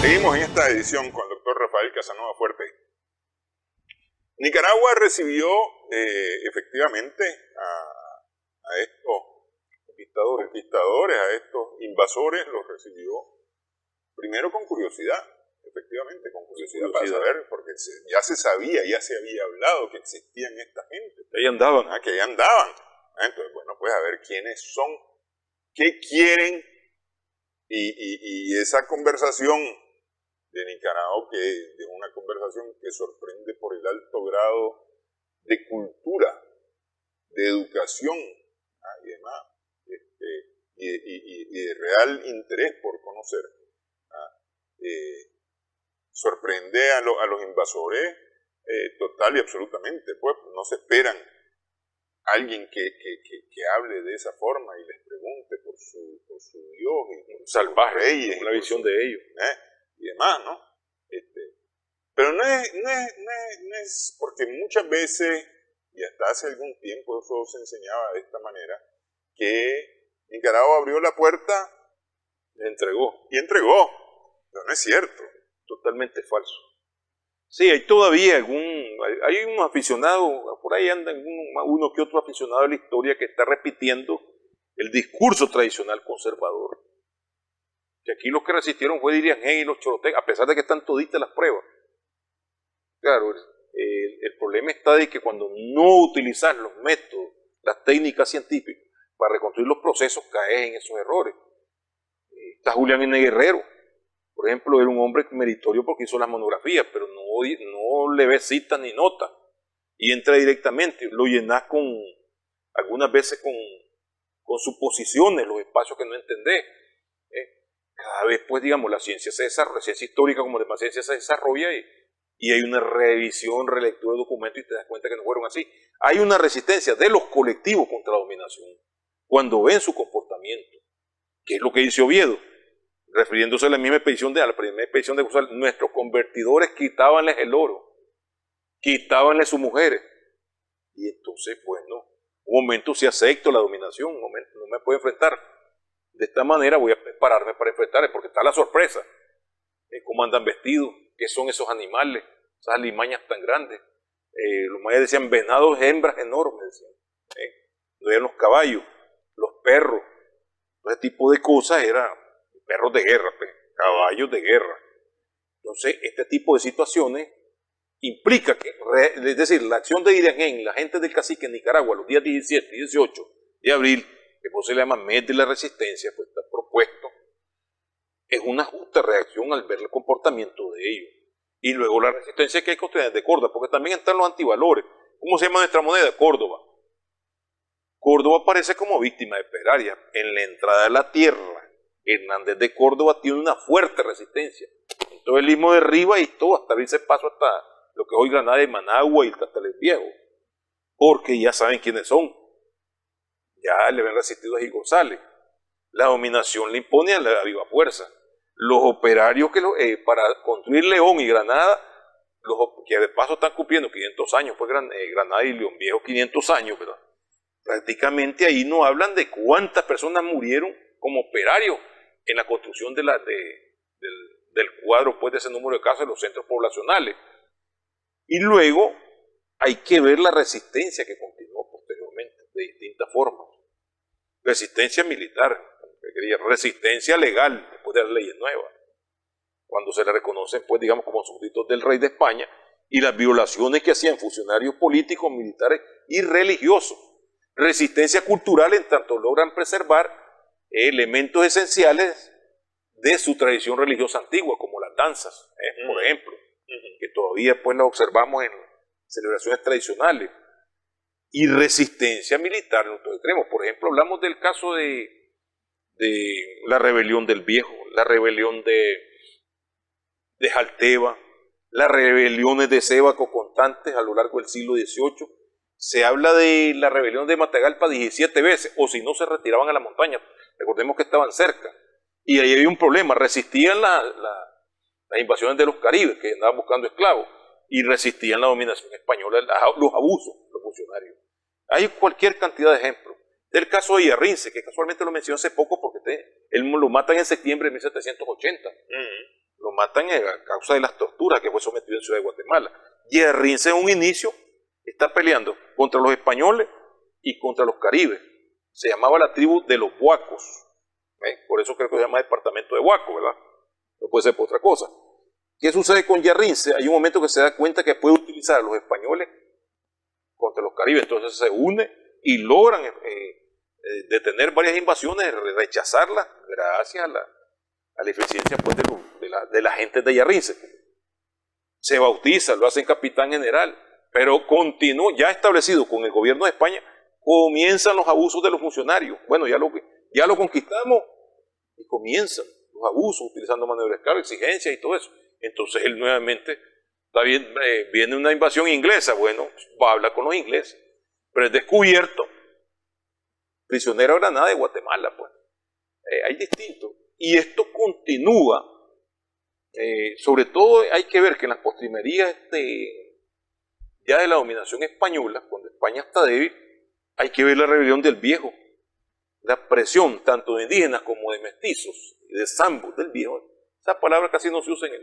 Seguimos en esta edición con el doctor Rafael Casanova Fuerte. Nicaragua recibió efectivamente a estos conquistadores, a estos invasores, los recibió primero con curiosidad, efectivamente, con curiosidad para saber, porque ya se sabía, ya se había hablado que existían esta gente. Ahí andaban. Que ahí andaban. Entonces, bueno, pues a ver quiénes son, qué quieren, y esa conversación de Nicaragua, que es una conversación que sorprende por el alto grado de cultura, de educación y demás, y de real interés por conocer. Sorprende a los invasores total y absolutamente, pues no se esperan alguien que hable de esa forma y les pregunte por su Dios y por salvaje, sus reyes, la visión de ellos. Y demás, ¿no? Pero no es porque muchas veces, y hasta hace algún tiempo eso se enseñaba de esta manera, que Nicaragua abrió la puerta, entregó. Y entregó. Pero no es cierto. Totalmente falso. Sí, hay todavía hay unos aficionados, por ahí andan uno que otro aficionado de la historia que está repitiendo el discurso tradicional conservador. Que aquí los que resistieron fue Diriangén y los chorotecas, a pesar de que están toditas las pruebas. Claro, el problema está de que cuando no utilizas los métodos, las técnicas científicas para reconstruir los procesos, caes en esos errores. Está Julián N. Guerrero, por ejemplo, era un hombre meritorio porque hizo las monografías, pero no le ves citas ni notas, y entra directamente, lo llenas algunas veces con suposiciones, los espacios que no entendés. Cada vez, pues, digamos, la ciencia histórica como demás ciencia se desarrolla y hay una revisión, relectura de documentos y te das cuenta que no fueron así. Hay una resistencia de los colectivos contra la dominación cuando ven su comportamiento, que es lo que dice Oviedo, refiriéndose a la primera expedición de Guzmán. Nuestros convertidores quitabanles el oro, quitabanles sus mujeres, y entonces, bueno, un momento sí acepto la dominación, un momento no me puedo enfrentar. De esta manera voy a prepararme para enfrentarles, porque está la sorpresa. Cómo andan vestidos, qué son esos animales, esas alimañas tan grandes. Los mayas decían venados, hembras enormes, decían. No eran los caballos, los perros, ese tipo de cosas eran perros de guerra, caballos de guerra. Entonces, este tipo de situaciones implica que, es decir, la acción de Diriangén, la gente del cacique en Nicaragua, los días 17 y 18 de abril, que por eso se le llama mes de la resistencia, pues está propuesto, es una justa reacción al ver el comportamiento de ellos. Y luego la resistencia que hay que obtener de Córdoba, porque también están los antivalores. ¿Cómo se llama nuestra moneda? Córdoba. Córdoba aparece como víctima de Pedraria. En la entrada de la tierra, Hernández de Córdoba tiene una fuerte resistencia. En todo el istmo de Rivas y todo, hasta abrirse paso hasta lo que es hoy Granada de Managua y el Castelén Viejo. Porque ya saben quiénes son. Ya le ven resistido a Gil González. La dominación le impone a la viva fuerza. Los operarios para construir León y Granada, que de paso están cumpliendo 500 años, pues Granada y León Viejo 500 años, ¿verdad? Prácticamente ahí no hablan de cuántas personas murieron como operarios en la construcción del cuadro, pues, de ese número de casas en los centros poblacionales. Y luego hay que ver la resistencia que continuó posteriormente, de distintas formas. Resistencia militar, resistencia legal, después de las leyes nuevas, cuando se le reconocen, pues, digamos, como súbditos del rey de España, y las violaciones que hacían funcionarios políticos, militares y religiosos. Resistencia cultural en tanto logran preservar elementos esenciales de su tradición religiosa antigua, como las danzas, por ejemplo, que todavía pues las observamos en celebraciones tradicionales. Y resistencia militar en otros extremos. Por ejemplo, hablamos del caso de la rebelión del Viejo, la rebelión de Jalteba, las rebeliones de Sébaco constantes a lo largo del siglo XVIII. Se habla de la rebelión de Matagalpa 17 veces, o si no se retiraban a la montaña. Recordemos que estaban cerca. Y ahí había un problema, resistían las invasiones de los caribes, que andaban buscando esclavos, y resistían la dominación española, los abusos de los funcionarios. Hay cualquier cantidad de ejemplos. Del caso de Yarrinze, que casualmente lo mencioné hace poco porque él lo matan en septiembre de 1780. Lo matan a causa de las torturas que fue sometido en Ciudad de Guatemala. Yarrinze en un inicio está peleando contra los españoles y contra los caribes. Se llamaba la tribu de los Huacos. Por eso creo que se llama departamento de Huaco, ¿verdad? No puede ser por otra cosa. ¿Qué sucede con Yarrinze? Hay un momento que se da cuenta que puede utilizar a los españoles contra los caribes, entonces se une y logran detener varias invasiones, rechazarlas gracias a la eficiencia pues, de la gente de Yarrinze. Se bautiza, lo hacen capitán general, pero continúa, ya establecido con el gobierno de España, comienzan los abusos de los funcionarios. Bueno, ya lo conquistamos y comienzan los abusos, utilizando mano de obra esclava, exigencias y todo eso. Entonces él nuevamente, viene una invasión inglesa, bueno, va a hablar con los ingleses, pero es descubierto, prisionero a Granada de Guatemala, pues. Hay distinto. Y esto continúa, sobre todo hay que ver que en las postrimerías ya de la dominación española, cuando España está débil, hay que ver la rebelión del Viejo, la presión tanto de indígenas como de mestizos y de zambos del Viejo. Esa palabra casi no se usa en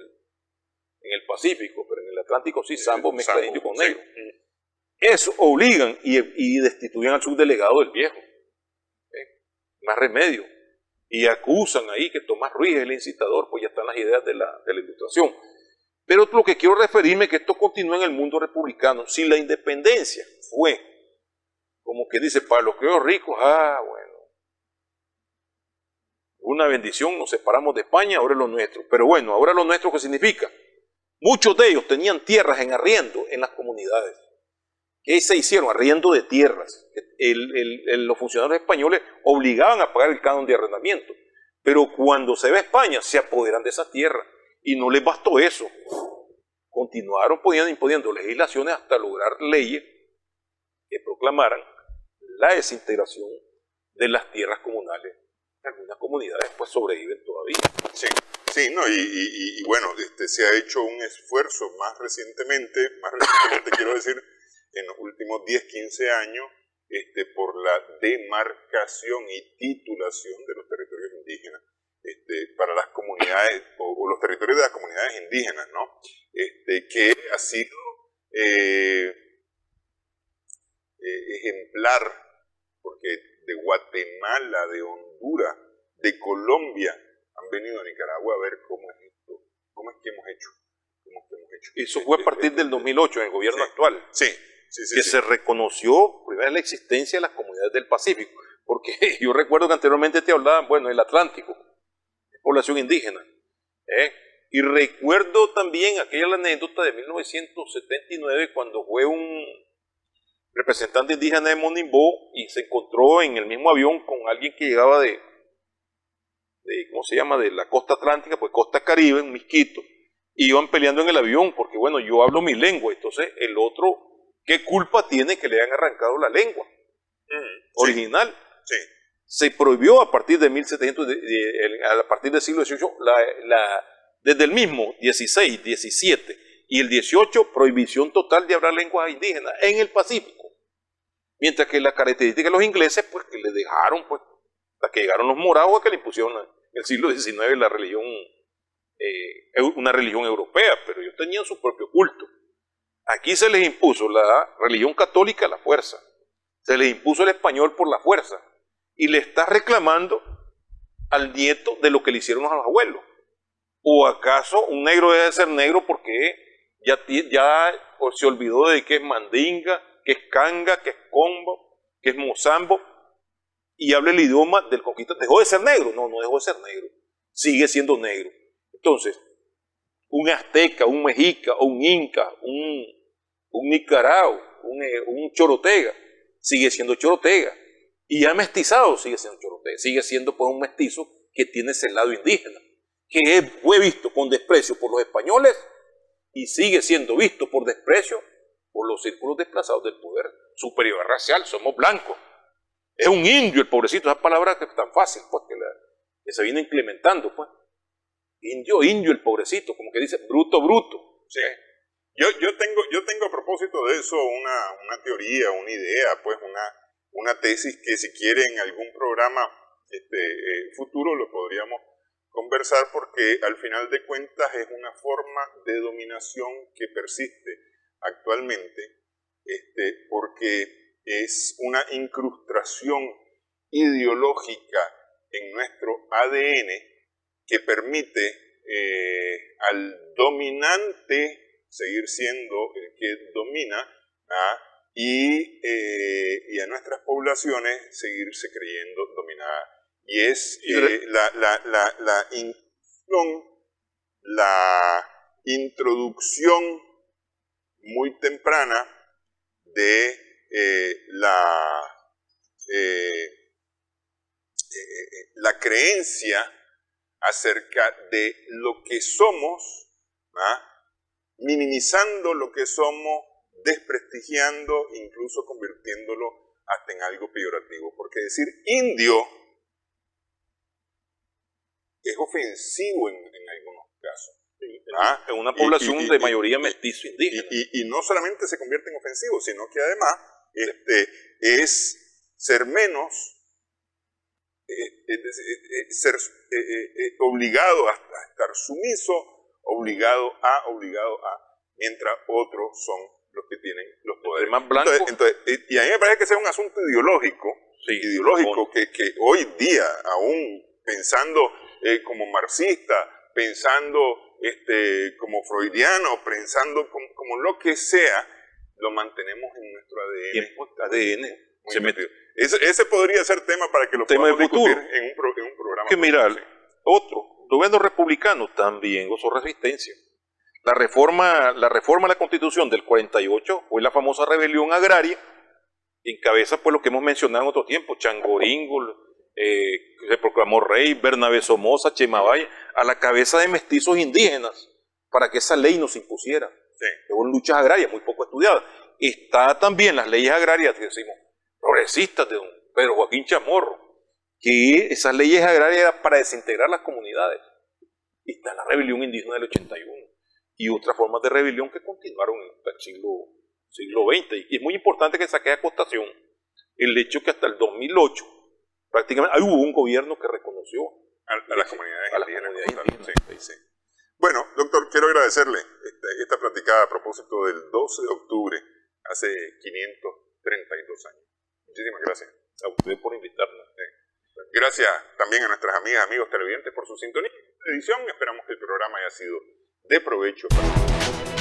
el Pacífico, pero en el Atlántico sí, zambos mezcla indio con negro. Sí. Eso obligan y destituyen al subdelegado del Viejo. Más remedio. Y acusan ahí que Tomás Ruiz es el incitador, pues ya están las ideas de la Ilustración. Pero lo que quiero referirme es que esto continúa en el mundo republicano. Si la independencia fue, como que dice, para los criollos ricos, bueno, una bendición, nos separamos de España, ahora es lo nuestro. Pero bueno, ahora lo nuestro, ¿qué significa? Muchos de ellos tenían tierras en arriendo en las comunidades. ¿Qué se hicieron? Arriendo de tierras. Los funcionarios españoles obligaban a pagar el canon de arrendamiento. Pero cuando se va a España, se apoderan de esa tierra. Y no les bastó eso. Continuaron imponiendo legislaciones hasta lograr leyes que proclamaran la desintegración de las tierras comunales. Algunas comunidades pues sobreviven todavía. Sí, sí, no, y bueno, se ha hecho un esfuerzo más recientemente quiero decir, en los últimos 10, 15 años, por la demarcación y titulación de los territorios indígenas para las comunidades, o los territorios de las comunidades indígenas, ¿no? Que ha sido ejemplar, porque de Guatemala, de Honduras, de Colombia, han venido a Nicaragua a ver cómo es esto, cómo es que hemos hecho. Eso fue a partir del 2008, en el gobierno actual. Sí. Se reconoció primero la existencia de las comunidades del Pacífico, porque yo recuerdo que anteriormente te hablaban, bueno, el Atlántico, población indígena, y recuerdo también aquella anécdota de 1979 cuando fue un representante indígena de Monimbó y se encontró en el mismo avión con alguien que llegaba de ¿cómo se llama?, de la costa atlántica, pues costa caribe, en Misquito, y iban peleando en el avión, porque bueno, yo hablo mi lengua, entonces el otro, ¿qué culpa tiene que le hayan arrancado la lengua original? Sí. Se prohibió a partir de a partir del siglo XVIII, desde el mismo 16, 17 y el 18, prohibición total de hablar lenguas indígenas en el Pacífico. Mientras que la característica de los ingleses, pues que le dejaron, pues, hasta que llegaron los moravos, que le impusieron en el siglo XIX la religión, una religión europea, pero ellos tenían su propio culto. Aquí se les impuso la religión católica a la fuerza, se les impuso el español por la fuerza, y le está reclamando al nieto de lo que le hicieron a los abuelos. ¿O acaso un negro debe ser negro porque ya se olvidó de qué es mandinga, qué es canga, qué es combo, qué es mozambo, y habla el idioma del conquistador. ¿Dejó de ser negro? No, no dejó de ser negro. Sigue siendo negro. Entonces, un azteca, un mexica, un inca, un nicaragua, un chorotega, sigue siendo chorotega. Y ya mestizado sigue siendo chorotega. Sigue siendo pues un mestizo que tiene ese lado indígena, que fue visto con desprecio por los españoles y sigue siendo visto por desprecio por los círculos desplazados del poder. Superioridad racial, somos blancos. Es un indio el pobrecito, esa palabra que es tan fácil, pues, que se viene implementando, pues. Indio el pobrecito, como que dice, bruto. Sí. Yo tengo a propósito de eso una teoría, una idea, pues una tesis que si quieren en algún programa futuro lo podríamos conversar, porque al final de cuentas es una forma de dominación que persiste actualmente, porque es una incrustación ideológica en nuestro ADN que permite al dominante seguir siendo el que domina, y a nuestras poblaciones seguirse creyendo dominadas. Y es la introducción muy temprana de la creencia acerca de lo que somos, minimizando lo que somos, desprestigiando, incluso convirtiéndolo hasta en algo peyorativo. Porque decir indio es ofensivo en algunos casos. En una población de mayoría mestizo indígena. Y no solamente se convierte en ofensivo, sino que además es ser menos, ser obligado a estar sumiso, obligado a, mientras otros son los que tienen los poderes más blancos. Entonces, y a mí me parece que ese es un asunto ideológico, que hoy día, aún pensando como marxista, pensando como freudiano, pensando como lo que sea, lo mantenemos en nuestro ADN. Se metió. Ese podría ser tema para que lo podamos discutir en un programa. Que mira, otro, los gobiernos republicanos también gozó resistencia. La reforma a la Constitución del 48 fue la famosa rebelión agraria, que encabeza pues lo que hemos mencionado en otro tiempo, Changoringo, se proclamó rey, Bernabé Somoza, Chemavaya, a la cabeza de mestizos indígenas, para que esa ley no se impusiera. Sí. Luego luchas agrarias, muy poco estudiadas. Está también las leyes agrarias, que decimos, progresistas de don Pedro Joaquín Chamorro, que esas leyes agrarias eran para desintegrar las comunidades. Y está la rebelión indígena del 81. Y otras formas de rebelión que continuaron hasta el siglo XX. Y es muy importante que saque a cotación el hecho que hasta el 2008 prácticamente hubo un gobierno que reconoció a las comunidades indígenas. Sí. Bueno, doctor, quiero agradecerle esta platicada a propósito del 12 de octubre, hace 532 años. Muchísimas gracias a usted por invitarnos. Gracias también a nuestras amigas, amigos televidentes por su sintonía. Edición, esperamos que el programa haya sido de provecho para todos.